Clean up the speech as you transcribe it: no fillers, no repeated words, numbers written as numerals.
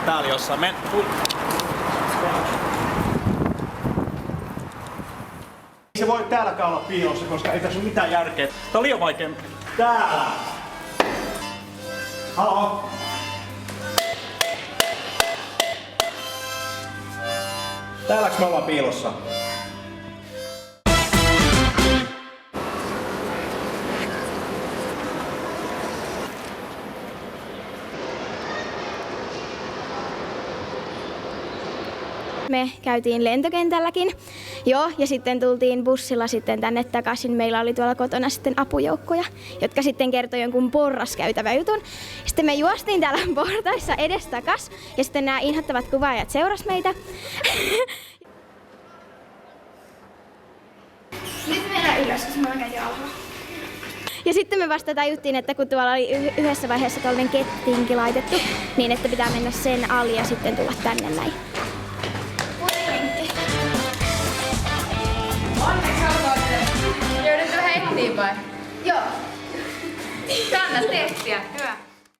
on täällä jossain. Se voi täälläkään olla piilossa, koska ei tässä ole mitään järkeä. Tää on liian vaikea. Täällä! Halo? Täälläks me ollaan piilossa? Me käytiin lentokentälläkin, joo, ja sitten tultiin bussilla sitten tänne takaisin. Meillä oli tuolla kotona sitten apujoukkoja, jotka sitten kertoi jonkun porraskäytävä jutun. Sitten me juostiin täällä portaissa edestakas, ja sitten nämä inhottavat kuvaajat seurasi meitä. Nyt mennään ylös, koska me ollaan käyty alhaalla. Ja sitten me vasta tajuttiin, että kun tuolla oli yhdessä vaiheessa tällainen kettinki laitettu, niin että pitää mennä sen ali ja sitten tulla tänne näin. Onneksi olkoon. Jouduttu hehtiin vai? Joo. Anna testiä. Hyvä.